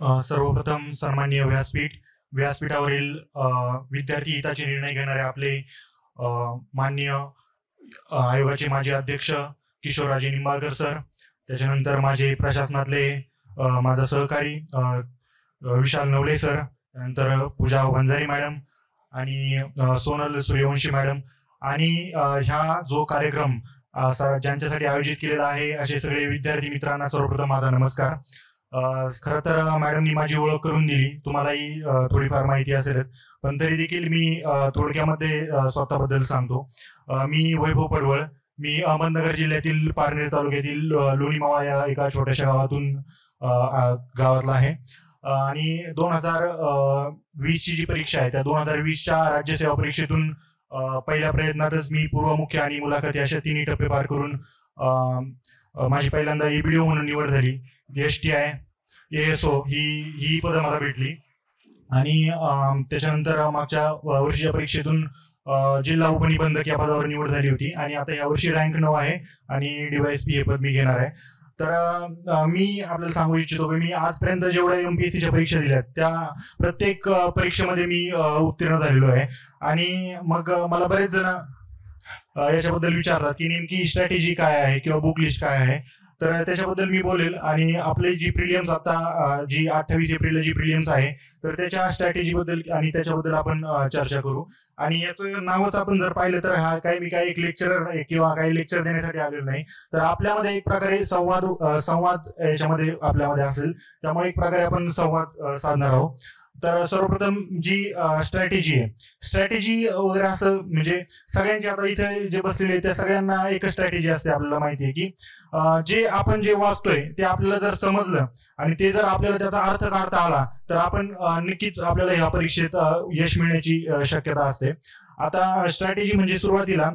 सर्वप्रथम सन्माननीय व्यासपीठावरील विद्यार्थी हिताचे निर्णय घेणारे आपले माननीय आयोगाचे माजी अध्यक्ष किशोरराजे निंबाळकर सर, त्याच्यानंतर माझे प्रशासनातले माझा सहकारी विशाल नवले सर, त्यानंतर पूजा भंजारी मॅडम आणि सोनल सूर्यवंशी मॅडम आणि ह्या जो कार्यक्रम ज्यांच्यासाठी आयोजित केलेला आहे असे सगळे विद्यार्थी मित्रांना सर्वप्रथम माझा नमस्कार. खरं तर मॅडमनी माझी ओळख करून दिली, तुम्हालाही थोडीफार माहिती असेलच, पण तरी देखील मी थोडक्यामध्ये स्वतःबद्दल सांगतो. मी वैभव पडवळ, मी अहमदनगर जिल्ह्यातील पारनेर तालुक्यातील लोणीमावा या एका छोट्याशा गावातला आहे आणि 2020 ची जी परीक्षा आहे त्या 2020च्या राज्यसेवा परीक्षेतून पहिल्या प्रयत्नातच मी पूर्व मुख्य आणि मुलाखती अशा तिन्ही टप्पे पार करून माझी पहिल्यांदा एबीडीओ म्हणून निवड झाली. STI ASO ही पदं मला भेटली आणि त्याच्यानंतर मागच्या वर्षीच्या परीक्षेतून जिल्हा उपनिबंधक या पदावर निवड झाली होती आणि आता यावर्षी रँक 9 आहे आणि DYSP हे पद मी घेणार आहे. तर मी आपल्याला सांगू इच्छितो की मी आजपर्यंत जेवढ्या MPSCच्या परीक्षा दिल्या त्या प्रत्येक परीक्षेमध्ये मी उत्तीर्ण झालेलो आहे. आणि मग मला बरेच जण याच्याबद्दल विचारतात की नेमकी स्ट्रॅटेजी काय आहे किंवा बुक लिस्ट काय आहे, तर त्याच्याबद्दल मी बोलेल. आणि आपली जी प्रिलियम्स आता जी 28 एप्रिलला जी प्रिलियम्स आहे तर त्याच्या स्ट्रॅटेजी बद्दल आणि त्याच्याबद्दल आपण चर्चा करू. आणि याचं नावच आपण जर पाहिलं तर मी काही एक लेक्चरर किंवा काही लेक्चर देण्यासाठी आलेलो नाही, तर आपल्यामध्ये एक प्रकारे संवाद याच्यामध्ये आपल्यामध्ये असेल, त्यामुळे एक प्रकारे आपण संवाद साधणार आहोत. तर सर्वप्रथम जी स्ट्रॅटेजी वगैरे असं म्हणजे सगळ्यांची आता इथे जे बसलेले त्या सगळ्यांना एक स्ट्रॅटेजी असते. आपल्याला माहिती आहे की आपण जे वाचतोय ते आपल्याला जर समजलं आणि ते जर आपल्याला त्याचा अर्थ काढता आला तर आपण नक्कीच आपल्याला ह्या परीक्षेत यश मिळण्याची शक्यता असते. आता स्ट्रॅटेजी म्हणजे सुरुवातीला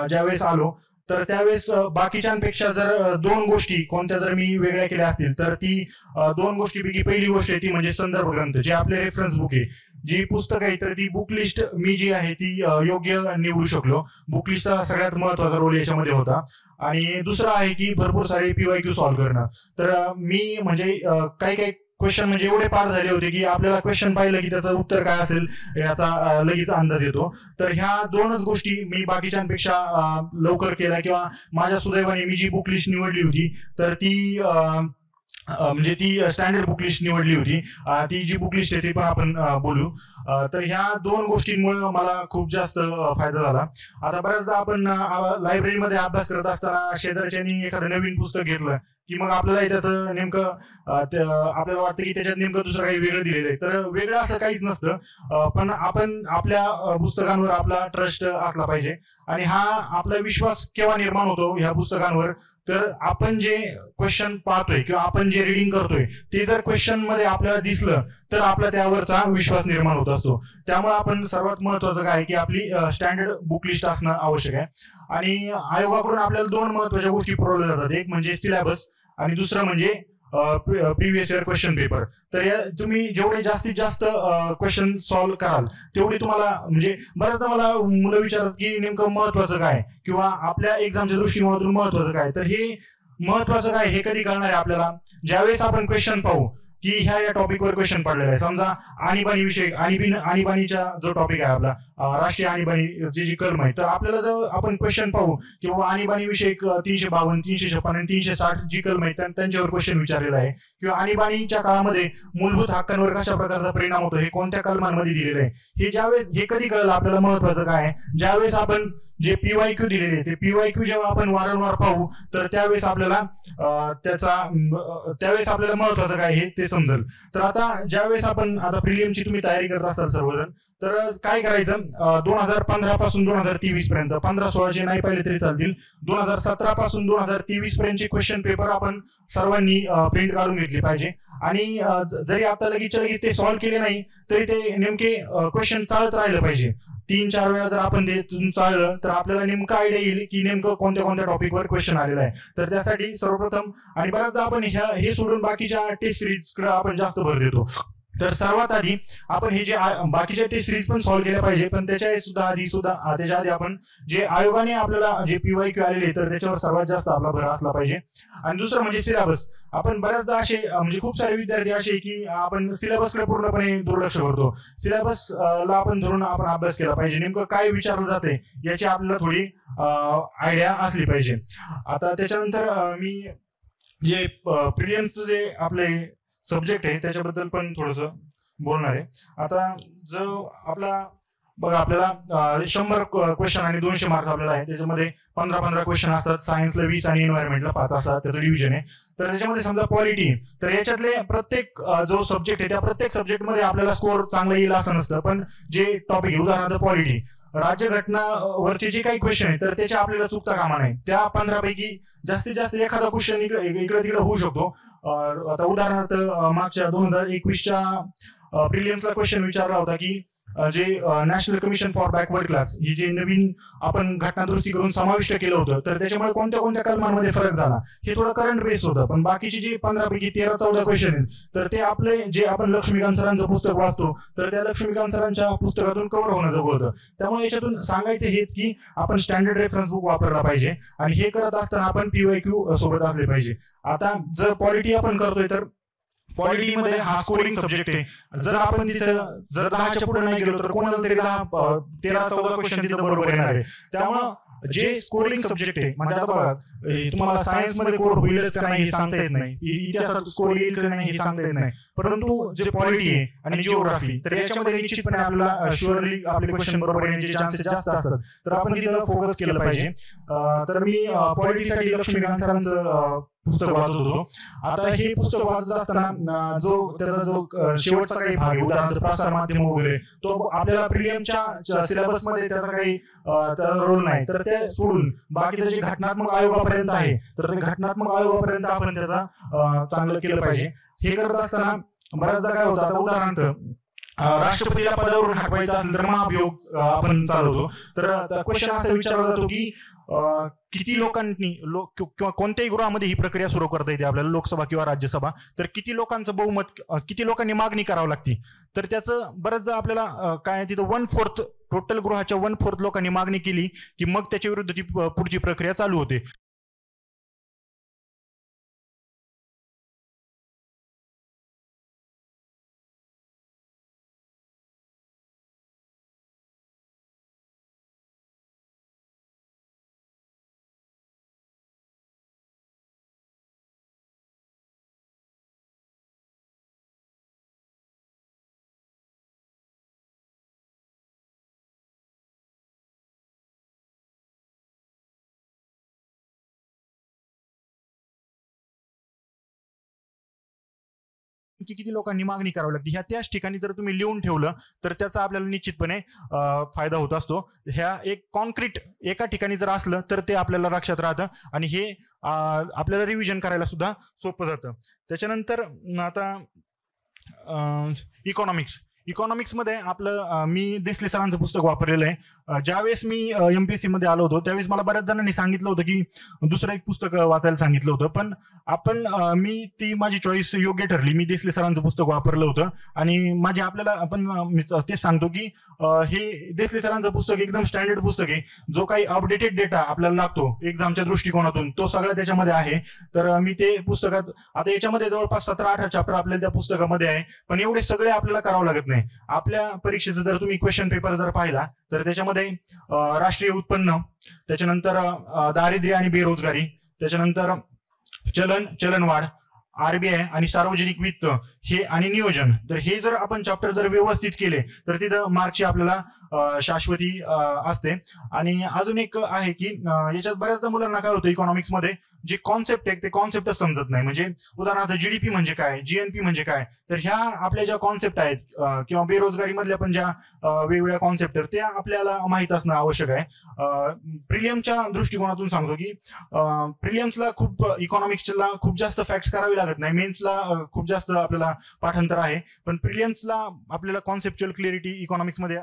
ज्यावेळेस आलो तर त्यावेळेस बाकीच्यांपेक्षा जर दोन गोष्टी कोणत्या जर मी वेगळ्या केल्या असतील तर ती दोन गोष्टीपैकी पहिली गोष्ट आहे ती म्हणजे संदर्भ ग्रंथ, जे आपले रेफरन्स बुक आहे, जी पुस्तक आहे, तर ती बुक लिस्ट मी जी आहे ती योग्य निवडू शकलो. बुक लिस्टचा सगळ्यात महत्वाचा रोल याच्यामध्ये होता. आणि दुसरं आहे की भरपूर सारे PYQ सॉल्व्ह करणं. तर मी म्हणजे काही क्वेश्चन म्हणजे एवढे पार झाले होते की आपल्याला क्वेश्चन पाहिलं की त्याचं उत्तर काय असेल याचा लगेच अंदाज येतो. तर ह्या दोनच गोष्टी मी बाकीच्यांपेक्षा लवकर केल्या किंवा माझ्या सुदैवाने मी जी बुक लिस्ट निवडली होती तर ती म्हणजे ती स्टँडर्ड बुक लिस्ट निवडली होती. ती जी बुक लिस्ट आहे ती पण आपण बोलू. तर ह्या दोन गोष्टींमुळे मला खूप जास्त फायदा झाला. आता बऱ्याचदा आपण लायब्ररीमध्ये अभ्यास करत असताना शेजारच्यांनी एखादं नवीन पुस्तक घेतलं की मग आपल्याला त्याचं नेमकं आपल्याला वाटतं की त्याच्यात नेमकं दुसरं काही वेगळं दिलेलं आहे. तर वेगळं असं काहीच नसतं, पण आपण आपल्या पुस्तकांवर आपला ट्रस्ट असला पाहिजे. आणि हा आपला विश्वास केव्हा निर्माण होतो ह्या पुस्तकांवर, तर आपण जे क्वेश्चन पाहतोय किंवा आपण जे रिडिंग करतोय ते जर क्वेश्चन मध्ये आपल्याला दिसलं तर आपला त्यावरचा विश्वास निर्माण होत असतो. त्यामुळे आपण सर्वात महत्वाचं काय की आपली स्टँडर्ड बुक लिस्ट असणं आवश्यक आहे. आणि आयोगाकडून आपल्याला दोन महत्वाच्या गोष्टी पुरवल्या जातात, एक म्हणजे सिलेबस आणि दुसरं म्हणजे प्रिव्हियस इयर क्वेश्चन पेपर. तर तुम्ही जेवढे जास्तीत जास्त क्वेश्चन सॉल्व्ह कराल तेवढी तुम्हाला म्हणजे बऱ्याचदा मला मुलं विचारतात की नेमकं महत्वाचं काय किंवा आपल्या एक्झामच्या दृष्टिकोनातून महत्वाचं काय. तर हे महत्वाचं काय हे कधी कळणार आहे आपल्याला ज्यावेळेस आपण क्वेश्चन पाहू की ह्या टॉपिकवर क्वेश्चन पडलेला आहे. समजा आणीबाणी विषय, आणीबाणीचा जो टॉपिक आहे आपला राष्ट्रीय आणीबाणी जी कलम आहे, तर आपल्याला जर आपण क्वेश्चन पाहू की बाबा आणीबाणी विषय 352, 356 आणि 360 जी कलम आहे त्यांच्यावर क्वेश्चन विचारलेला आहे, किंवा आणीबाणीच्या काळामध्ये मूलभूत हक्कांवर कशा प्रकारचा परिणाम होतो हे कोणत्या कलमांमध्ये दिलेलं आहे. हे ज्यावेळेस हे कधी कळलं आपल्याला महत्वाचं काय आहे, ज्यावेळेस आपण जे PYQ दिलेले ते PYQ जेव्हा आपण वारंवार पाहू तर त्यावेळेस आपल्याला महत्वाचं काय हे ते समजेल. तर आता ज्यावेळेस आपण आता प्रिलियमची तुम्ही तयारी करत असाल सर्वजण, तर काय करायचं 2015 पासून 2023 पर्यंत 15-16 नाही पाहिले तरी चालतील, 2017 पासून 2023 पर्यंतचे क्वेश्चन पेपर आपण सर्वांनी प्रिंट काढून घेतले पाहिजे. आणि जरी आता लगेच ते सॉल्व्ह केले नाही तरी ते नेमके क्वेश्चन चालत राहिलं पाहिजे. 3-4 वेळा जर आपण ते चाललं तर आपल्याला नेमकं आयडिया येईल की नेमकं कोणत्या कोणत्या टॉपिकवर क्वेश्चन आलेला आहे. तर त्यासाठी सर्वप्रथम आणि बऱ्याचदा आपण हे सोडून बाकीच्या टेस्ट सिरीजकडे आपण जास्त भर देतो. तर सर्वात आधी आपण हे जे बाकीच्या टेस्ट सिरीज पण सॉल्व्ह केल्या पाहिजे, पण त्याच्या आधी आपण जे आयोगाने आपल्याला जे PYQ आलेले तर त्याच्यावर सर्वात जास्त आपला भर असला पाहिजे. आणि दुसरं म्हणजे सिलेबस. आपण बऱ्याचदा असे म्हणजे खूप सारे विद्यार्थी असे की आपण सिलेबसकडे पूर्णपणे दुर्लक्ष करतो. सिलेबस ला आपण धरून आपण अभ्यास केला पाहिजे. नेमकं काय विचारलं जाते याची आपल्याला थोडी आयडिया असली पाहिजे. आता त्याच्यानंतर मी जे प्रिलिम्सचं जे आपले सब्जेक्ट आहे त्याच्याबद्दल पण थोडस बोलणार आहे. आता जो आपला बघा आपल्याला 100 क्वेश्चन आणि 200 मार्क आपल्याला आहे. त्याच्यामध्ये 15-15 क्वेश्चन असतात. सायन्सला 20 आणि एन्व्हायरमेंटला 5 असतात. त्याचं डिव्हिजन आहे. तर त्याच्यामध्ये समजा पॉलिटी, तर याच्यातले प्रत्येक जो सब्जेक्ट आहे त्या प्रत्येक सब्जेक्टमध्ये आपल्याला स्कोर चांगला येईल असं नसतं. पण जे टॉपिक आहे उदाहरणार्थ पॉलिटी, राज्यघटना वरचे जे काही क्वेश्चन आहे तर त्याच्या आपल्याला चुकता कामा नाही. त्या 15 पैकी जास्तीत जास्त एखादा क्वेश्चन इकडे तिकडे होऊ शकतो. आता उदाहरणार्थ मागच्या 2021च्या प्रिलिम्सला क्वेश्चन विचारला होता की जे national commission for backward class ही जे नवीन आपण घटना दुरुस्ती करून समाविष्ट केलं होतं, तर त्याच्यामुळे कोणत्या कोणत्या कलमांमध्ये फरक झाला हे थोडं करंट बेस होतं. पण बाकीचे जे 15 पैकी 13-14 क्वेश्चन आहेत तर ते आपले जे आपण लक्ष्मीकांत सरांचं पुस्तक वाचतो तर त्या लक्ष्मीकांत सरांच्या पुस्तकातून कव्हर होणं जवळ होतं. त्यामुळे याच्यातून सांगायचं हेच की आपण स्टँडर्ड रेफरन्स बुक वापरला पाहिजे आणि हे करत असताना आपण PYQ सोबत असले पाहिजे. आता जर पॉलिटी आपण करतोय तर पॉलिटीमध्ये हा स्कोरिंग सब्जेक्ट आहे. जर आपण तिथं जर 10च्या पुढे नाही गेलो तर कोणाला तरी 13-14 क्वेश्चन तिथं बरोबर येणार आहे. त्यामुळं जे स्कोरिंग सब्जेक्ट आहे म्हणजे आता बघा तुम्हाला सायन्स मध्ये कोड होईलच का नाही हे सांगता येत नाही, इतिहासात स्कोर येईल का नाही हे सांगता येत नाही. परंतु जे पॉलिटी आहे आणि जिओग्राफी तर याच्यामध्ये निश्चितपणे आपल्याला शुअरली आपले क्वेश्चन बरोबर येण्याचे चान्सेस जास्त असतात. तर आपण तिथं फोकस केलं पाहिजे. तर मी पॉलिटीसाठी लक्ष्मीकांत सरांचं पुस्तक वाचत होतो. आता हे पुस्तक वाचत असताना जो त्याचा जो शेवटचा काही भाग आहे उदाहरणार्थ प्रसार माध्यम वगैरे तो आपल्याला प्रिलियमच्या सिलेबस मध्ये त्याचा काही रोल नाही. तर ते सोडून बाकीचं जे घटनात्मक आयोगापर्यंत आहे तर ते घटनात्मक आयोगापर्यंत आपण त्याचा चांगलं केलं पाहिजे. हे करत असताना बऱ्याचदा काय होतं, आता उदाहरणार्थ राष्ट्रपतीला पदावरून हटवायचं असेल तर महाभियोग आपण चालवतो. तर क्वेश्चन असा विचारला जातो की किती लोकांनी किंवा कोणत्याही गृहामध्ये ही प्रक्रिया सुरू करता येते आपल्याला, लोकसभा किंवा राज्यसभा, तर किती लोकांचं बहुमत किती लोकांनी मागणी करावी लागते. तर त्याचं बऱ्याचदा आपल्याला काय तिथं 1/4 टोटल गृहाच्या 1/4 लोकांनी मागणी केली की मग त्याच्या विरुद्ध ती पुढची प्रक्रिया चालू होते. की किती लोकांनी मागणी करावी लागते ह्या त्याच ठिकाणी जर तुम्ही लिहून ठेवलं तर त्याचा आपल्याला निश्चितपणे फायदा होत असतो. ह्या एक कॉन्क्रीट एका ठिकाणी जर असलं तर ते आपल्याला लक्षात राहतं आणि हे आपल्याला रिव्हिजन करायला सुद्धा सोपं जातं. त्याच्यानंतर आता इकॉनॉमिक्स इकॉनॉमिक्समध्ये आपलं मी देसले सरांचं पुस्तक वापरलेलं आहे. ज्यावेळेस मी MPSC मध्ये आलो होतो त्यावेळेस मला बऱ्याच जणांनी सांगितलं होतं की दुसरं एक पुस्तक वाचायला सांगितलं होतं. पण आपण मी ती माझी चॉईस योग्य ठरली. मी देसले सरांचं पुस्तक वापरलं होतं आणि माझे आपल्याला आपण तेच सांगतो की हे देसले सरांचं पुस्तक एकदम स्टँडर्ड पुस्तक आहे. जो काही अपडेटेड डेटा आपल्याला लागतो एक्झामच्या दृष्टिकोनातून तो सगळा त्याच्यामध्ये आहे. तर मी ते पुस्तकात आता याच्यामध्ये जवळपास 17-18 चॅप्टर आपल्याला त्या पुस्तकामध्ये आहे. पण एवढे सगळे आपल्याला करावं लागत नाही. आपल्या परीक्षेचं जर तुम्ही क्वेश्चन पेपर जर पाहिला तर त्याच्यामध्ये राष्ट्रीय उत्पन्न, त्याच्यानंतर दारिद्र्य आणि बेरोजगारी, त्याच्यानंतर चलनवाढ, RBI आणि सार्वजनिक वित्त हे आणि नियोजन, तर हे जर आपण चॅप्टर जर व्यवस्थित केले तर तिथं मार्कची आपल्याला शाश्वती असते. आणि अजून एक आहे की याच्यात बऱ्याचदा मुलांना काय होतं इकॉनॉमिक्समध्ये जे कॉन्सेप्ट आहे ते कॉन्सेप्टच समजत नाही. म्हणजे उदाहरणार्थ GDP म्हणजे काय, GNP म्हणजे काय, तर ह्या आपल्या ज्या कॉन्सेप्ट आहेत किंवा बेरोजगारी मधल्या पण ज्या वेगवेगळ्या कॉन्सेप्ट आहेत त्या आपल्याला माहित असणं आवश्यक आहे. प्रिलियमच्या दृष्टिकोनातून सांगतो की प्रिलियम्सला खूप इकॉनॉमिक्सला खूप जास्त फॅक्ट्स करावी लागत नाही. मेन्सला खूप जास्त आपल्याला पाठांतर आहे. पण प्रिलियम्सला आपल्याला कॉन्सेप्च्युअल क्लिअरिटी इकॉनॉमिक्समध्ये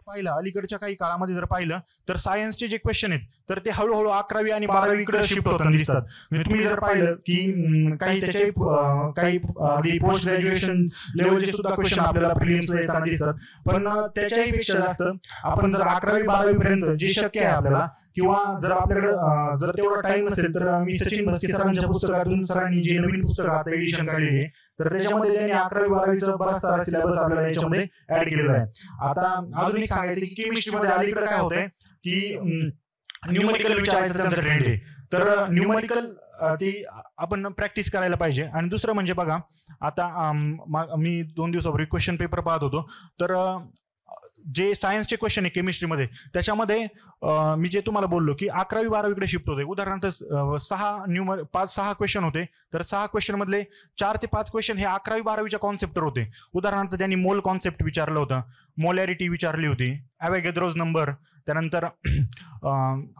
पाहिलं अलीकडच्या काही काळामध्ये जर पाहिलं तर सायन्सचे जे क्वेश्चन आहेत तर ते हळूहळू 11वी आणि 12वी कडे शिफ्ट होताना दिसतात. म्हणजे तुम्ही जर पाहिलं की काही त्याचे काही पोस्ट ग्रॅज्युएशन लेवलचे सुद्धा क्वेश्चन आपल्याला प्रिलिम्स येताना दिसतात. पण त्याच्याही पेक्षा जास्त आपण जर 11वी 12वी पर्यंत जे शक्य आहे आपल्याला, किंवा जर आपल्याकडे जर तेवढा टाइम नसेल तर मी सचिन भस्के सरांच्या पुस्तकातून सरांनी जे नवीन पुस्तक आता एडिशन काढलेली आहे तर त्याच्यामध्ये त्यांनी 11वी 12वीचा बराचसा सिलेबस आपल्याला याच्यामध्ये ऍड केलेला आहे. आता अजून एक सांगायचं की केमिस्ट्रीमध्ये अलीकडे काय होतंय की न्यूमरिकल विचारायचं त्यांचं ट्रेंड आहे. तर न्यूमरिकल ती आपण प्रॅक्टिस करायला पाहिजे. आणि दुसरं म्हणजे बघा, आता मी 2 दिवसापूर्वी क्वेश्चन पेपर पाहत होतो तर जे सायन्सचे क्वेश्चन आहे केमिस्ट्रीमध्ये त्याच्यामध्ये मी जे तुम्हाला बोललो की 11वी 12वी कडे शिफ्ट होते. उदाहरणार्थ 6 क्वेश्चन होते तर 6 क्वेश्चन मधले 4 ते 5 क्वेश्चन हे 11वी 12वीच्या कॉन्सेप्टवर होते. उदाहरणार्थ त्यांनी मोल कॉन्सेप्ट विचारलं होतं, मोलॅरिटी विचारली होती, ॲव्होगॅड्रोज नंबर, त्यानंतर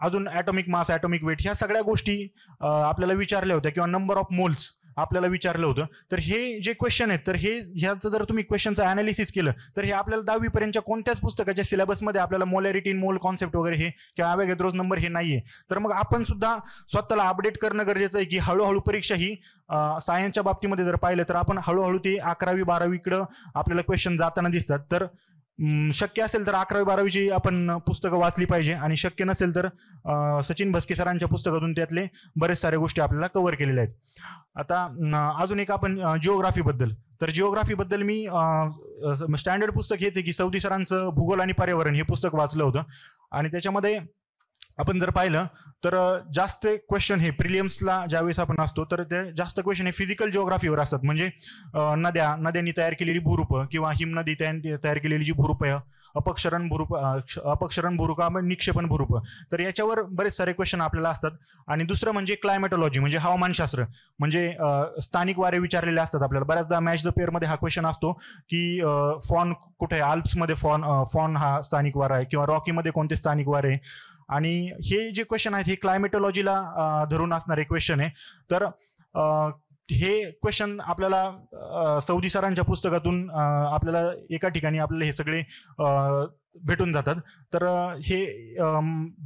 अजून ॲटॉमिक मास, ॲटॉमिक वेट, ह्या सगळ्या गोष्टी आपल्याला विचारल्या होत्या, किंवा नंबर ऑफ मोल्स आपल्याला विचारलं होतं. तर हे जे क्वेश्चन आहेत तर ह्याचं जर तुम्ही क्वेश्चनचं अनालिसिस केलं तर हे आपल्याला 10वी पर्यंतच्या कोणत्याच पुस्तकाच्या सिलेबसमध्ये आपल्याला मोलॅरिटी, मोल कॉन्सेप्ट वगैरे हे किंवा ॲव्होगॅड्रोज नंबर हे नाहीये. तर मग आपण सुद्धा स्वतःला अपडेट करणं गरजेचं आहे की हळूहळू परीक्षा ही सायन्सच्या बाबतीमध्ये जर पाहिलं तर आपण हळूहळू ते 11वी 12वी कडं आपल्याला क्वेश्चन जाताना दिसतात. तर शक्य असेल तर 11वी 12वीची आपण पुस्तकं वाचली पाहिजे, आणि शक्य नसेल तर सचिन भस्के सरांच्या पुस्तकातून त्यातले बरेच साऱ्या गोष्टी आपल्याला कव्हर केलेल्या आहेत. आता अजून एक आपण जिओग्राफीबद्दल, तर जिओग्राफीबद्दल मी स्टँडर्ड पुस्तक हेच आहे की सौदी सरांचं भूगोल आणि पर्यावरण हे पुस्तक वाचलं होतं. आणि त्याच्यामध्ये आपण जर पाहिलं तर जास्त क्वेश्चन हे प्रिलियम्सला ज्यावेळेस आपण असतो तर ते जास्त क्वेश्चन हे फिजिकल जिओग्राफीवर असतात. म्हणजे नद्यांनी तयार केलेली भूरूप, किंवा हिमनदी तयार केलेली जी भूरूप आहे, अपक्षरण भूरूप, निक्षेपण भूरूप, तर याच्यावर बरेच सारे क्वेश्चन आपल्याला असतात. आणि दुसरं म्हणजे क्लायमेटॉलॉजी, म्हणजे हवामानशास्त्र, म्हणजे स्थानिक वारे विचारलेले असतात आपल्याला. बऱ्याचदा मॅच द पेअर मध्ये हा क्वेश्चन असतो की फॉन कुठे आहे, आल्प्समध्ये फॉन हा स्थानिक वारा आहे, किंवा रॉकीमध्ये कोणते स्थानिक वारे आहे. आणि हे जे क्वेश्चन आहेत हे क्लायमेटॉलॉजीला धरून असणारे क्वेश्चन आहे. तर हे क्वेश्चन आपल्याला सौदी सरांच्या पुस्तकातून आपल्याला एका ठिकाणी आपल्याला हे सगळे भेटून जातात. तर हे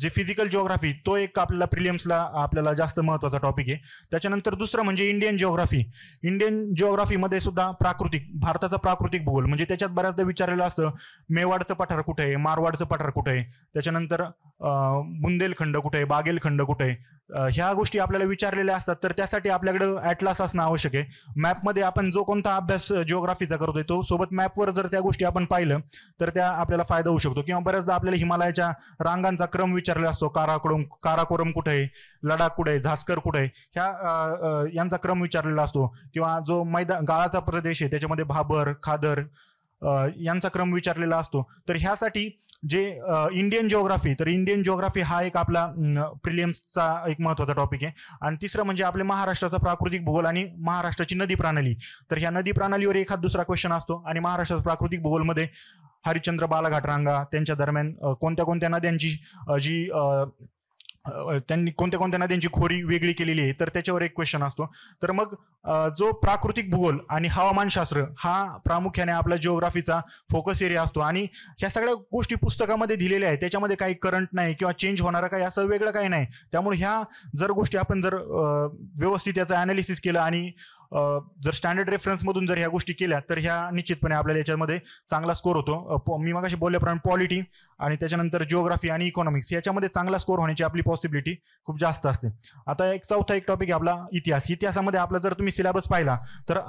जे फिजिकल जिओग्राफी तो एक आपल्याला प्रिलियम्सला आपल्याला जास्त महत्त्वाचा टॉपिक आहे. त्याच्यानंतर दुसरं म्हणजे इंडियन जिओग्राफी. इंडियन जिओग्राफीमध्ये सुद्धा भारताचा प्राकृतिक भूगोल, म्हणजे त्याच्यात बऱ्याचदा विचारलेलं असतं मेवाडचं पठार कुठे आहे, मारवाडचं पठार कुठे आहे, त्याच्यानंतर बुंदेलखंड कुठे आहे, बागेलखंड कुठे आहे, ह्या गोष्टी आपल्याला विचारलेल्या असतात. तर त्यासाठी आपल्याकडे ॲटलास असणं आवश्यक आहे. मॅपमध्ये आपण जो कोणता अभ्यास जिओग्राफीचा करतोय तो सोबत मॅपवर जर त्या गोष्टी आपण पाहिलं तर त्या आपल्याला फायदा होऊ शकतो. किंवा बऱ्याचदा आपल्याला हिमालयाच्या रांगांचा क्रम विचारला असतो, काराकोरम कुठे आहे, लडाख कुठे आहे, झास्कर कुठे आहे, यांचा क्रम विचारलेला असतो. किंवा जो गाळाचा प्रदेश आहे त्याच्यामध्ये भाबर, खादर यांचा क्रम विचारलेला असतो. तर ह्यासाठी जे इंडियन जिओग्राफी हा एक आपला प्रिलियम्सचा एक महत्त्वाचा टॉपिक आहे. आणि तिसरं म्हणजे आपले महाराष्ट्राचा प्राकृतिक भूगोल आणि महाराष्ट्राची नदी प्रणाली. तर ह्या नदी प्रणालीवर एखाद दुसरा क्वेश्चन असतो. आणि महाराष्ट्राचा प्राकृतिक भूगोलमध्ये हरिश्चंद्र बालाघाट रांगा, त्यांच्या दरम्यान कोणत्या कोणत्या नद्यांची त्यांनी कोणत्या कोणत्या नद्यांची खोरी वेगळी केलेली आहे तर त्याच्यावर एक क्वेश्चन असतो. तर मग जो प्राकृतिक भूगोल आणि हवामानशास्त्र हा प्रामुख्याने आपला जिओग्राफीचा फोकस एरिया असतो. आणि ह्या सगळ्या गोष्टी पुस्तकामध्ये दिलेल्या आहेत, त्याच्यामध्ये काही करंट नाही किंवा चेंज होणारं काही असं वेगळं काही नाही. त्यामुळे ह्या जर गोष्टी आपण जर व्यवस्थित याचं अनालिसिस केलं आणि जर स्टँडर्ड रेफरन्स मधून जर ह्या गोष्टी केल्या तर ह्या निश्चितपणे आपल्याला याच्यामध्ये चांगला स्कोर होतो. मी मगाशी बोलल्याप्रमाणे पॉलिटी आणि त्याच्यानंतर जिओग्राफी आणि इकॉनॉमिक्स याच्यामध्ये चांगला स्कोर होण्याची आपली पॉसिबिलिटी खूप जास्त असते. आता चौथा टॉपिक आहे आपला इतिहास. इतिहासामध्ये आपला जर तुम्ही सिलेबस पाहिला तर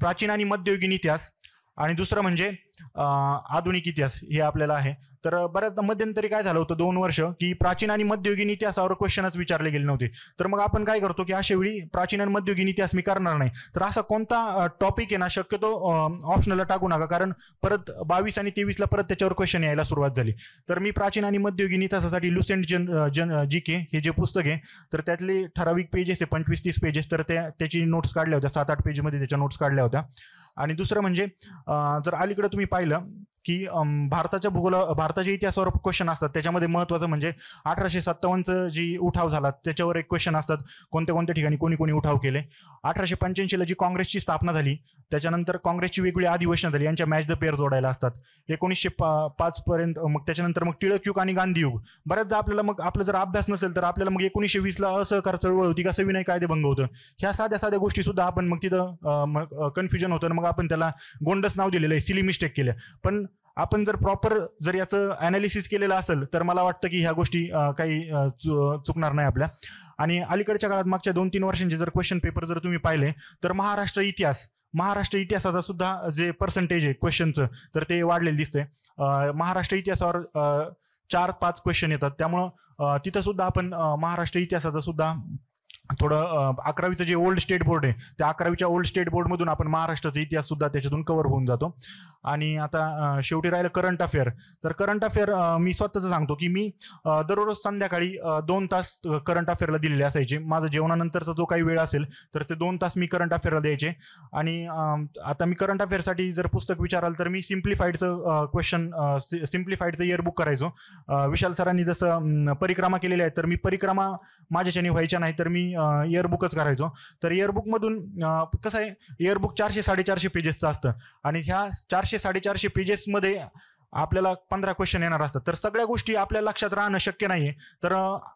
प्राचीन आणि मध्ययुगीन इतिहास, आणि दुसरं म्हणजे आधुनिक इतिहास हे आपल्याला आहे. तर बऱ्याचदा मध्यंतरी काय झालं होतं 2 वर्ष की प्राचीन आणि मध्ययुगीन इतिहासावर क्वेश्चनच विचारले गेले नव्हते. तर मग आपण काय करतो की अशा वेळी प्राचीन आणि मध्ययुगीन इतिहास मी करणार नाही. तर असा कोणता टॉपिक आहे ना शक्यतो ऑप्शनला टाकू नका, कारण परत 22 आणि 23ला परत त्याच्यावर क्वेश्चन यायला सुरुवात झाली. तर मी प्राचीन आणि मध्ययुगीन इतिहासासाठी लुसेंट GK हे जे पुस्तक आहे तर त्यातले ठराविक पेजेस आहे 25-30 पेजेस, तर त्याची नोट्स काढल्या होत्या, 7-8 पेजमध्ये त्याच्या नोट्स काढल्या होत्या. आणि दुसरं म्हणजे जर अलीकडे तुम्ही पाहिलं की भारताच्या इतिहासावर क्वेश्चन असतात. त्याच्यामध्ये महत्त्वाचं म्हणजे 1857चं जी उठाव झाला त्याच्यावर एक क्वेश्चन असतात, कोणत्या कोणत्या ठिकाणी कोणी कोणी उठाव केले. 1885ला जी काँग्रेसची स्थापना झाली, त्याच्यानंतर काँग्रेसची वेगळी अधिवेशनं झाली, यांच्या मॅच द पेअर जोडायला असतात. 1905 पर्यंत मग त्याच्यानंतर मग टिळक युग आणि गांधी युग. बऱ्याचदा आपल्याला मग आपला जर अभ्यास नसेल तर आपल्याला मग 1920ला असहकार चळवळ होती का सविनय कायदेभंग होतं, ह्या साध्या साध्या गोष्टी सुद्धा आपण मग तिथं कन्फ्युजन होतं. मग आपण त्याला गोंडस नाव दिलेलं आहे, सिली मिस्टेक केल्या. पण आपण जर प्रॉपर जर याचं अनालिसिस केलेलं असेल तर मला वाटतं की ह्या गोष्टी काही चुकणार नाही आपल्या. आणि अलीकडच्या काळात मागच्या 2-3 वर्षांचे जर क्वेश्चन पेपर जर तुम्ही पाहिले तर महाराष्ट्र इतिहासाचा सुद्धा जे पर्सेंटेज आहे क्वेश्चनचं तर ते वाढलेलं दिसतंय. महाराष्ट्र इतिहासावर 4-5 क्वेश्चन येतात, त्यामुळं तिथं सुद्धा आपण महाराष्ट्र इतिहासाचा सुद्धा थोडं 11वीचं जे ओल्ड स्टेट बोर्ड आहे त्या 11वीच्या ओल्ड स्टेट बोर्डमधून आपण महाराष्ट्राचा इतिहास सुद्धा त्याच्यातून कव्हर होऊन जातो. आणि आता शेवटी राहिलं करंट अफेअर. तर करंट अफेअर मी स्वतःचं सांगतो की मी दररोज संध्याकाळी 2 तास करंट अफेअरला दिलेले असायचे. माझं जेवणानंतरचा जो काही वेळ असेल तर ते 2 तास मी करंट अफेअरला द्यायचे. आणि आता मी करंट अफेअरसाठी जर पुस्तक विचाराल तर मी सिम्प्लिफाईडचं इयरबुक करायचो. विशाल सरांनी जसं परिक्रमा केलेल्या आहेत तर मी परिक्रमा माझ्याच्याने व्हायच्या नाही तर मी इयरबुकच करायचो. तर इयरबुकमधून कसं आहे, इयरबुक 400-450 पेजेसचं असतं आणि ह्या 400-450 पेजेसमध्ये आपल्याला 15 क्वेश्चन येणार असतात. तर सगळ्या गोष्टी आपल्या लक्षात राहणं शक्य नाहीये. तर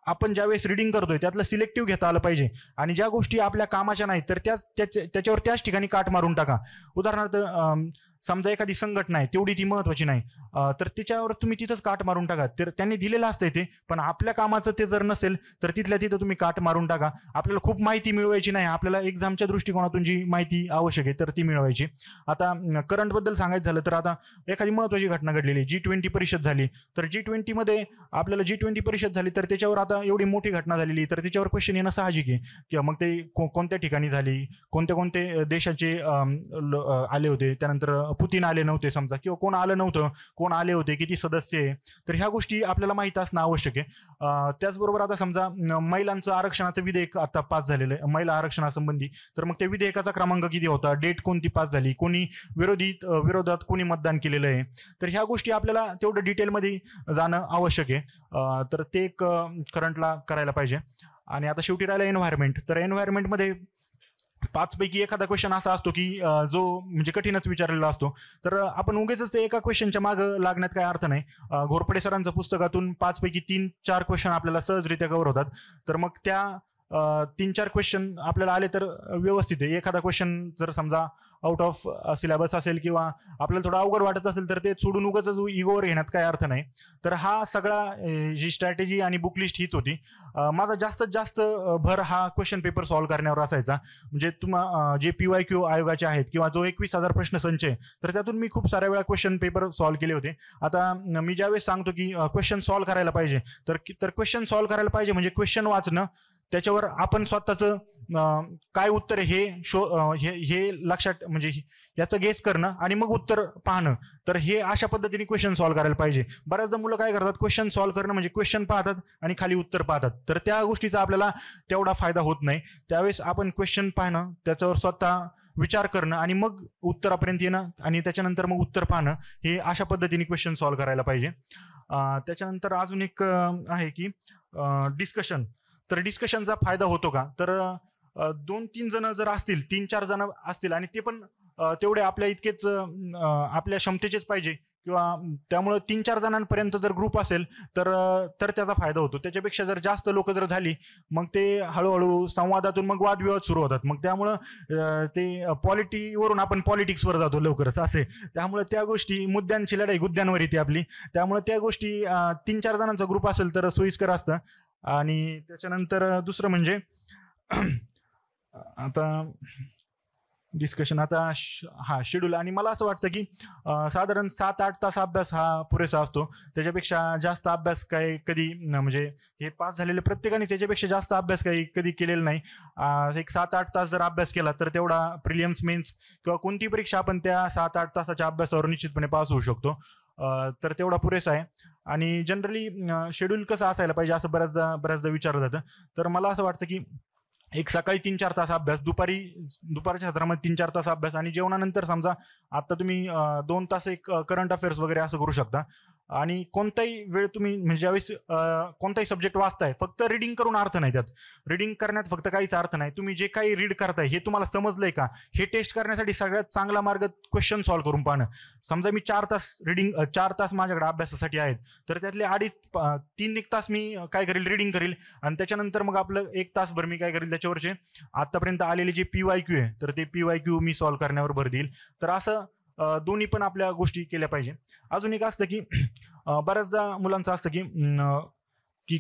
आपण ज्यावेळेस रिडिंग करतोय त्यातलं सिलेक्टिव्ह घेता आलं पाहिजे आणि ज्या गोष्टी आपल्या कामाच्या नाहीत तर त्याच्यावर त्याच ठिकाणी काट मारून टाका. उदाहरणार्थ समजा एखादी संघटना आहे तेवढी ती महत्वाची नाही तर त्याच्यावर तुम्ही तिथंच काट मारून टाका. तर त्यांनी दिलेलं असतंय ते, पण आपल्या कामाचं ते जर नसेल तर तिथल्या तिथं तुम्ही काट मारून टाका. आपल्याला खूप माहिती मिळवायची नाही, आपल्याला एक्झामच्या दृष्टिकोनातून जी माहिती आवश्यक आहे तर ती मिळवायची. आता करंटबद्दल सांगायचं झालं तर आता एखादी महत्वाची घटना घडलेली, G20 परिषद झाली. तर G20 मध्ये आपल्याला G20 परिषद झाली तर त्याच्यावर आता एवढी मोठी घटना झालेली तर त्याच्यावर क्वेश्चन येणं साहजिक आहे. किंवा मग ते कोणत्या ठिकाणी झाली, कोणते देशाचे आले होते, त्यानंतर पुतीन आले नव्हते समजा, किंवा कोण आलं नव्हतं, कोण आले होते, किती सदस्य आहे, तर ह्या गोष्टी आपल्याला माहिती असणं आवश्यक आहे. त्याचबरोबर आता समजा महिलांचं आरक्षणाचं विधेयक आता पास झालेलं आहे, महिला आरक्षणासंबंधी. तर मग त्या विधेयकाचा क्रमांक किती होता, डेट कोणती पास झाली, कोणी विरोधात कोणी मतदान केलेलं आहे, तर ह्या गोष्टी आपल्याला तेवढं डिटेलमध्ये जाणं आवश्यक आहे. तर ते एक करंटला करायला पाहिजे. आणि आता शेवटी राहिला एन्व्हायरमेंट. तर एन्व्हायरमेंटमध्ये 5 पैकी एखादा क्वेश्चन असा असतो की जो म्हणजे कठीणच विचारलेला असतो. तर आपण उगेच एका क्वेश्चनच्या मागं लागण्यात काय अर्थ नाही. घोरपडे सरांच्या पुस्तकातून 5 पैकी 3-4 क्वेश्चन आपल्याला सहजरित्या कव्हर होतात. तर मग त्या 3-4 क्वेश्चन आपल्याला आले तर व्यवस्थित आहे. एखादा क्वेश्चन जर समजा आउट ऑफ सिलेबस असेल किंवा आपल्याला थोडं अवघड वाटत असेल तर ते सोडून उगाच इगोवर घेण्यात काय अर्थ नाही. तर हा सगळा जी स्ट्रॅटेजी आणि बुक लिस्ट हीच होती. माझा जास्तीत जास्त भर हा क्वेश्चन पेपर सॉल्व्ह करण्यावर असायचा. म्हणजे जे PYQ आयोगाचे आहेत किंवा जो 21,000 प्रश्न संच आहे तर त्यातून मी खूप साऱ्या वेळा क्वेश्चन पेपर सॉल्व्ह केले होते. आता मी ज्यावेळेस सांगतो की क्वेश्चन सॉल्व्ह करायला पाहिजे तर क्वेश्चन सॉल्व्ह करायला पाहिजे म्हणजे क्वेश्चन वाचणं, त्याच्यावर आपण स्वतःचं काय उत्तर आहे हे लक्षात म्हणजे याचं गेस करणं आणि मग उत्तर पाहणं. तर हे अशा पद्धतीने क्वेश्चन सॉल्व्ह करायला पाहिजे. बऱ्याचदा मुलं काय करतात, क्वेश्चन सॉल्व्ह करणं म्हणजे क्वेश्चन पाहतात आणि खाली उत्तर पाहतात. तर त्या गोष्टीचा आपल्याला तेवढा फायदा होत नाही. त्यावेळेस आपण क्वेश्चन पाहणं, त्याच्यावर स्वतः विचार करणं आणि मग उत्तरापर्यंत येणं आणि त्याच्यानंतर मग उत्तर पाहणं, हे अशा पद्धतीने क्वेश्चन सॉल्व्ह करायला पाहिजे. त्याच्यानंतर अजून एक आहे की डिस्कशन. तर डिस्कशनचा फायदा होतो का, तर 2-3 जण जर असतील, 3-4 जण असतील आणि ते पण तेवढे आपल्या इतकेच आपल्या क्षमतेचेच पाहिजे किंवा त्यामुळे 3-4 जणांपर्यंत जर ग्रुप असेल तर त्याचा फायदा होतो. त्याच्यापेक्षा जर जास्त लोक जर झाली मग ते हळूहळू संवादातून मग वादविवाद सुरू होतात. मग त्यामुळं ते पॉलिटीवरून आपण पॉलिटिक्सवर जातो लवकरच असे. त्यामुळे त्या गोष्टी मुद्द्यांची लढाई गुद्द्यांवर येते आपली. त्यामुळे त्या गोष्टी 3-4 जणांचा ग्रुप असेल तर सोयीस्कर असतं. आणि त्याच्यानंतर दुसरं म्हणजे आता डिस्कशन, आता शेड्यूल. आणि मला असं वाटतं की साधारण 7-8 तास अभ्यास हा पुरेसा असतो. त्याच्यापेक्षा जास्त अभ्यास काही कधी म्हणजे हे पास झालेले प्रत्येकाने त्याच्यापेक्षा जास्त अभ्यास काही कधी केलेला नाही. एक 7-8 तास जर अभ्यास केला तर तेवढा प्रिलियम्स मेन्स किंवा कोणती परीक्षा आपण त्या 7-8 तासाच्या अभ्यासावर निश्चितपणे पास होऊ शकतो. तर तेवढा पुरेसा आहे. आणि जनरली शेड्यूल कसं असायला पाहिजे असं बऱ्याचदा विचारलं जातं. तर मला असं वाटतं की एक सकाळी 3-4 तास अभ्यास, दुपारच्या सत्रामध्ये 3-4 तास अभ्यास, आणि जेवणानंतर समजा आता तुम्ही 2 तास एक करंट अफेअर्स वगैरे असं करू शकता. आणि कोणताही वेळ तुम्ही म्हणजे ज्यावेळेस कोणताही सब्जेक्ट वाचताय, फक्त रिडिंग करून अर्थ नाही. त्यात रिडिंग करण्यात फक्त काहीच अर्थ नाही. तुम्ही जे काही रीड करताय हे तुम्हाला समजलंय का, हे टेस्ट करण्यासाठी सगळ्यात चांगला मार्ग क्वेश्चन सॉल्व्ह करून पाहणं. समजा मी 4 तास माझ्याकडे अभ्यासासाठी आहेत, तर त्यातले 3 तास मी काय करेल, रिडिंग करेल, आणि त्याच्यानंतर मग आपलं 1 तासभर मी काय करेल, त्याच्यावरचे आतापर्यंत आलेले जे PYQ आहे तर ते PYQ मी सॉल्व्ह करण्यावर भर देईल. तर असं दोन्ही पण आपल्या गोष्टी केल्या पाहिजे. अजून एक असतं की बऱ्याचदा मुलांचं असतं की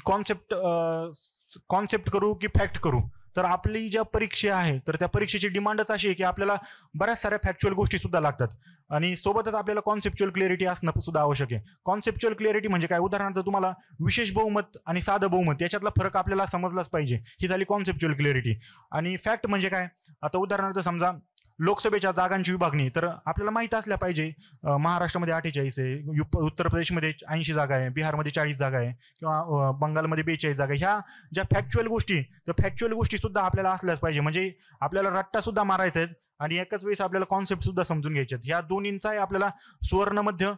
कॉन्सेप्ट करू की फॅक्ट करू. तर आपली ज्या परीक्षा आहे तर त्या परीक्षेची डिमांडच अशी आहे की आपल्याला बऱ्याच साऱ्या फॅक्च्युअल गोष्टी सुद्धा लागतात, आणि सोबतच आपल्याला कॉन्सेप्च्युअल क्लिअरिटी असणं सुद्धा आवश्यक आहे. कॉन्सेप्च्युअल क्लिअरिटी म्हणजे काय, उदाहरणार्थ तुम्हाला विशेष बहुमत आणि साधं बहुमत याच्यातला फरक आपल्याला समजलाच पाहिजे, ही झाली कॉन्सेप्च्युअल क्लिअरिटी. आणि फॅक्ट म्हणजे काय, आता उदाहरणार्थ समजा लोकसभेच्या जागांची विभागणी तर आपल्याला माहित असल्या पाहिजे. महाराष्ट्रामध्ये 48 आहे, उत्तर प्रदेशमध्ये 80 जागा आहे, बिहारमध्ये 40 जागा आहे, किंवा बंगालमध्ये 42 जागा आहे. ह्या ज्या फॅक्च्युअल गोष्टी, तर फॅक्च्युअल गोष्टी सुद्धा आपल्याला असल्याच पाहिजे. म्हणजे आपल्याला रट्टा सुद्धा मारायचा आहे आणि एकाच वेळेस आपल्याला कॉन्सेप्ट सुद्धा समजून घ्यायचे आहेत. ह्या दोन्हींचाही आपल्याला सुवर्णमध्य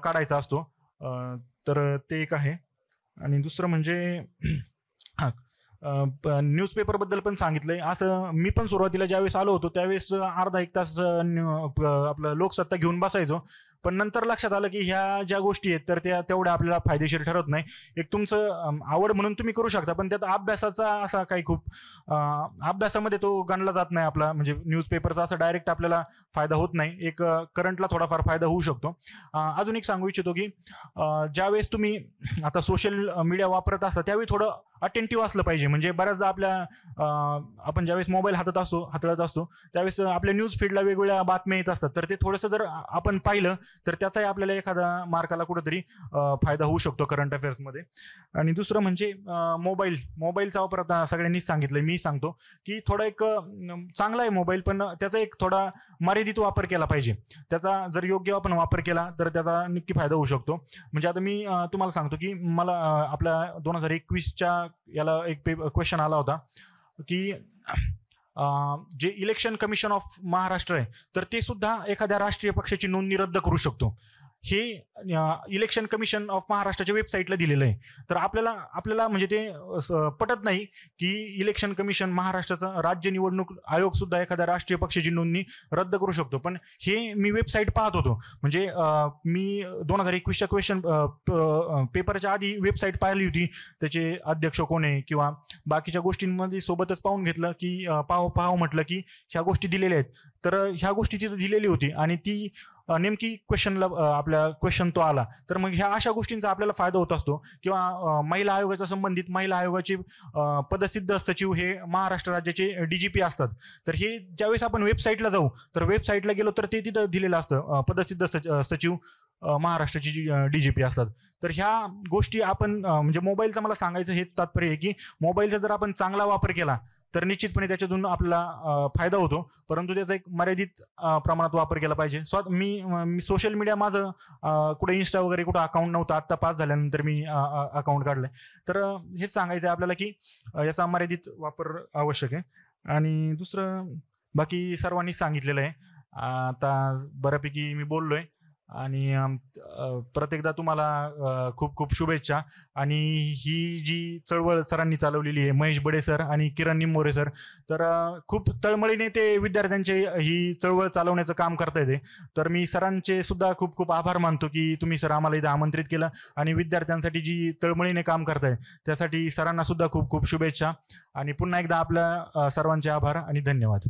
काढायचा असतो. तर ते एक आहे. आणि दुसरं म्हणजे न्यूजपेपर बद्दल पण सांगितलंय. असं मी पण सुरुवातीला ज्यावेळेस आलो होतो त्यावेळेस अर्धा एक तास आपलं लोकसत्ता घेऊन बसायचो, पण नंतर लक्षात आलं की ह्या ज्या गोष्टी आहेत तर त्या तेवढ्या आपल्याला फायदेशीर ठरत नाही. एक तुमचं आवड म्हणून तुम्ही करू शकता, पण त्यात अभ्यासाचा असा काही खूप अभ्यासामध्ये तो गणला जात नाही आपला. म्हणजे न्यूजपेपरचा असा डायरेक्ट आपल्याला फायदा होत नाही. एक करंटला थोडाफार फायदा होऊ शकतो. अजून एक सांगू इच्छितो की ज्यावेळेस तुम्ही आता सोशल मीडिया वापरत असता त्यावेळी थोडं अटेंटिव्ह असलं पाहिजे. म्हणजे बऱ्याचदा आपण ज्यावेळेस मोबाईल हाताळत असतो त्यावेळेस आपल्या न्यूज फीडला वेगवेगळ्या बातम्या येत असतात, तर ते थोडंसं जर आपण पाहिलं तर त्याचाही आपल्याला एखादा मार्काला कुठेतरी फायदा होऊ शकतो करंट अफेअर्समध्ये. आणि दुसरं म्हणजे मोबाईलचा वापर आता सगळ्यांनीच सांगितलंय, मी सांगतो की थोडा एक चांगला आहे मोबाईल, पण त्याचा एक थोडा मर्यादित वापर केला पाहिजे. त्याचा जर योग्य आपण वापर केला तर त्याचा नक्की फायदा होऊ शकतो. म्हणजे आता मी तुम्हाला सांगतो की मला आपल्या 2021च्या याला एक क्वेश्चन आला होता की जे इलेक्शन कमिशन ऑफ महाराष्ट्र आहे तर ते सुद्धा एखाद्या राष्ट्रीय पक्षाची नोंदणी रद्द करू शकतो. हे इलेक्शन कमिशन ऑफ महाराष्ट्राच्या वेबसाईटला दिलेलं आहे. तर आपल्याला म्हणजे ते पटत नाही की इलेक्शन कमिशन महाराष्ट्राचा राज्य निवडणूक आयोग सुद्धा एखाद्या राष्ट्रीय पक्षाची नोंदणी रद्द करू शकतो. पण हे मी वेबसाईट पाहत होतो, म्हणजे मी 2021च्या क्वेश्चन पेपरच्या आधी वेबसाईट पाहिली होती, त्याचे अध्यक्ष कोण आहे किंवा बाकीच्या गोष्टींमध्ये सोबतच पाहून घेतलं की पाहावं म्हटलं की ह्या गोष्टी दिलेल्या आहेत. तर ह्या गोष्टी तिथं दिलेली होती आणि ती नेमकी आपल्या क्वेश्चन तो आला. तर मग ह्या अशा गोष्टींचा आपल्याला फायदा होत असतो. किंवा महिला आयोगाच्या संबंधित महिला आयोगाचे पदसिद्ध सचिव हे महाराष्ट्र राज्याचे DGP असतात. तर हे ज्यावेळेस आपण वेबसाईटला जाऊ तर वेबसाईटला गेलो तर ते तिथं दिलेलं असतं, पदसिद्ध सचिव महाराष्ट्राची DGP असतात. तर ह्या गोष्टी आपण म्हणजे मोबाईलचा मला सांगायचं हेच तात्पर्य आहे की मोबाईलचा जर आपण चांगला वापर केला तर निश्चितपणे त्याच्यातून आपल्याला फायदा होतो, परंतु त्याचा एक मर्यादित प्रमाणात वापर केला पाहिजे. मी सोशल मीडिया माझं कुठे इन्स्टा वगैरे कुठं अकाउंट नव्हतं, आत्ता पास झाल्यानंतर मी अकाउंट काढलंय. तर हेच सांगायचं आहे आपल्याला की याचा मर्यादित वापर आवश्यक आहे. आणि दुसरं बाकी सर्वांनी सांगितलेलं आहे. आता बऱ्यापैकी मी बोललोय आणि परत एकदा तुम्हाला खूप खूप शुभेच्छा. आणि ही जी चळवळ सरांनी चालवलेली आहे, महेश बडे सर आणि किरण निंबोरे सर, तर खूप तळमळीने ते विद्यार्थ्यांचे ही चळवळ चालवण्याचं काम करता येते. तर मी सरांचे सुद्धा खूप खूप आभार मानतो की तुम्ही सर आम्हाला इथं आमंत्रित केलं आणि विद्यार्थ्यांसाठी जी तळमळीने काम करताय त्यासाठी सरांना सुद्धा खूप खूप शुभेच्छा. आणि पुन्हा एकदा आपल्या सर्वांचे आभार आणि धन्यवाद.